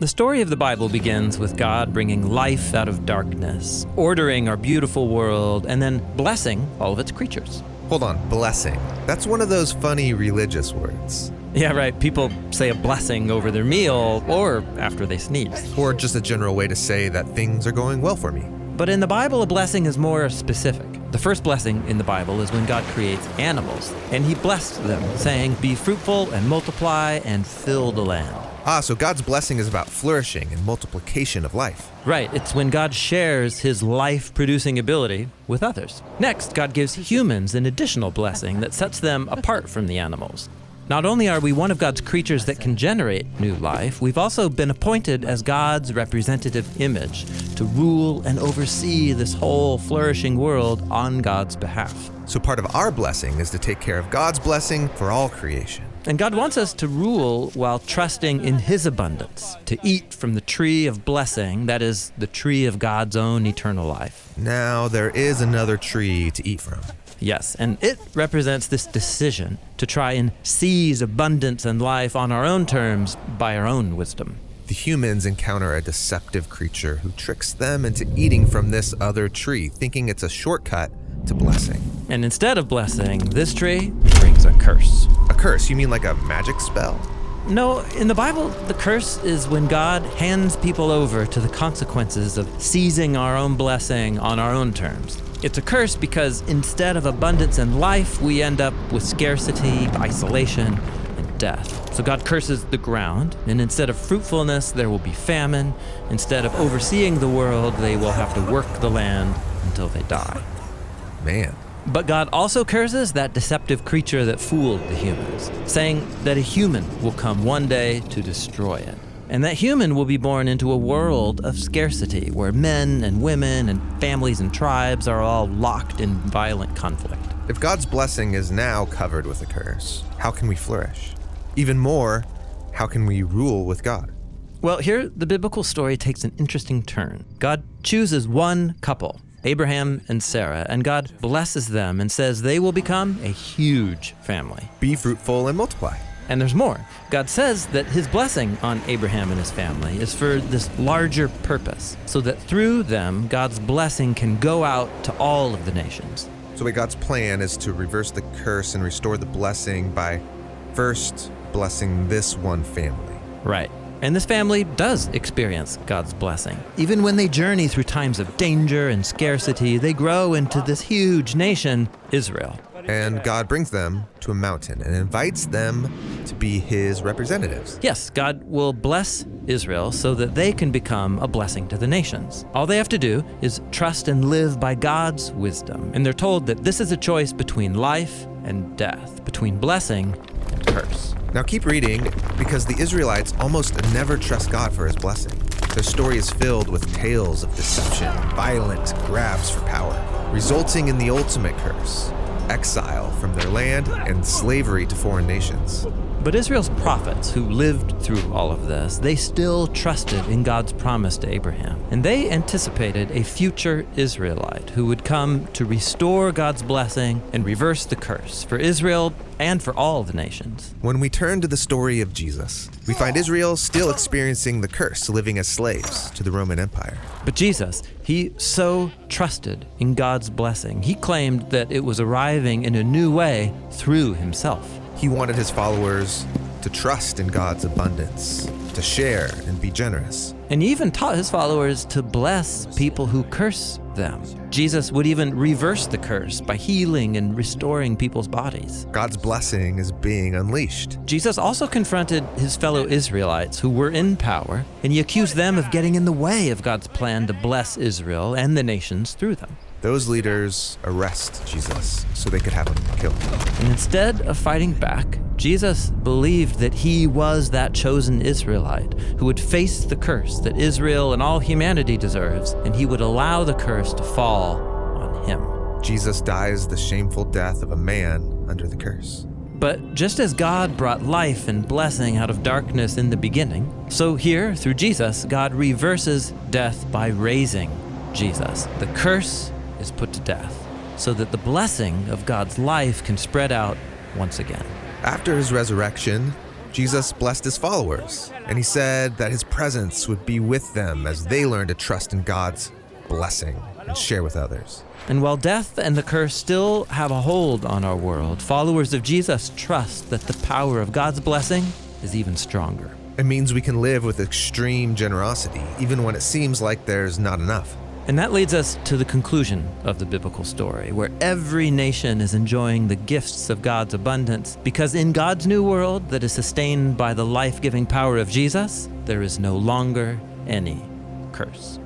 The story of the Bible begins with God bringing life out of darkness, ordering our beautiful world, and then blessing all of its creatures. Hold on, blessing. That's one of those funny religious words. Yeah, right. People say a blessing over their meal or after they sneeze. Or just a general way to say that things are going well for me. But in the Bible, a blessing is more specific. The first blessing in the Bible is when God creates animals, and he blessed them, saying, "Be fruitful and multiply and fill the land." So God's blessing is about flourishing and multiplication of life. Right, it's when God shares his life-producing ability with others. Next, God gives humans an additional blessing that sets them apart from the animals. Not only are we one of God's creatures that can generate new life, we've also been appointed as God's representative image to rule and oversee this whole flourishing world on God's behalf. So part of our blessing is to take care of God's blessing for all creation. And God wants us to rule while trusting in his abundance, to eat from the tree of blessing, that is, the tree of God's own eternal life. Now there is another tree to eat from. Yes, and it represents this decision to try and seize abundance and life on our own terms by our own wisdom. The humans encounter a deceptive creature who tricks them into eating from this other tree, thinking it's a shortcut to blessing. And instead of blessing, this tree brings a curse. A curse? You mean like a magic spell? No, in the Bible, the curse is when God hands people over to the consequences of seizing our own blessing on our own terms. It's a curse because instead of abundance and life, we end up with scarcity, isolation, and death. So God curses the ground, and instead of fruitfulness, there will be famine. Instead of overseeing the world, they will have to work the land until they die. Man. But God also curses that deceptive creature that fooled the humans, saying that a human will come one day to destroy it. And that human will be born into a world of scarcity where men and women and families and tribes are all locked in violent conflict. If God's blessing is now covered with a curse, how can we flourish? Even more, how can we rule with God? Well, here the biblical story takes an interesting turn. God chooses one couple, Abraham and Sarah, and God blesses them and says they will become a huge family. Be fruitful and multiply. And there's more. God says that his blessing on Abraham and his family is for this larger purpose, so that through them, God's blessing can go out to all of the nations. So God's plan is to reverse the curse and restore the blessing by first blessing this one family. Right. And this family does experience God's blessing. Even when they journey through times of danger and scarcity, they grow into this huge nation, Israel. And God brings them to a mountain and invites them to be his representatives. Yes, God will bless Israel so that they can become a blessing to the nations. All they have to do is trust and live by God's wisdom. And they're told that this is a choice between life and death, between blessing and curse. Now keep reading, because the Israelites almost never trust God for his blessing. Their story is filled with tales of deception, violent grabs for power, resulting in the ultimate curse: exile from their land and slavery to foreign nations. But Israel's prophets, who lived through all of this, they still trusted in God's promise to Abraham. And they anticipated a future Israelite who would come to restore God's blessing and reverse the curse for Israel and for all the nations. When we turn to the story of Jesus, we find Israel still experiencing the curse, living as slaves to the Roman Empire. But Jesus, he so trusted in God's blessing. He claimed that it was arriving in a new way through himself. He wanted his followers to trust in God's abundance, to share and be generous. And he even taught his followers to bless people who curse them. Jesus would even reverse the curse by healing and restoring people's bodies. God's blessing is being unleashed. Jesus also confronted his fellow Israelites who were in power, and he accused them of getting in the way of God's plan to bless Israel and the nations through them. Those leaders arrest Jesus so they could have him killed. And instead of fighting back, Jesus believed that he was that chosen Israelite who would face the curse that Israel and all humanity deserves, and he would allow the curse to fall on him. Jesus dies the shameful death of a man under the curse. But just as God brought life and blessing out of darkness in the beginning, so here, through Jesus, God reverses death by raising Jesus. The curse is put to death, so that the blessing of God's life can spread out once again. After his resurrection, Jesus blessed his followers, and he said that his presence would be with them as they learn to trust in God's blessing and share with others. And while death and the curse still have a hold on our world, followers of Jesus trust that the power of God's blessing is even stronger. It means we can live with extreme generosity, even when it seems like there's not enough. And that leads us to the conclusion of the biblical story, where every nation is enjoying the gifts of God's abundance, because in God's new world that is sustained by the life-giving power of Jesus, there is no longer any curse.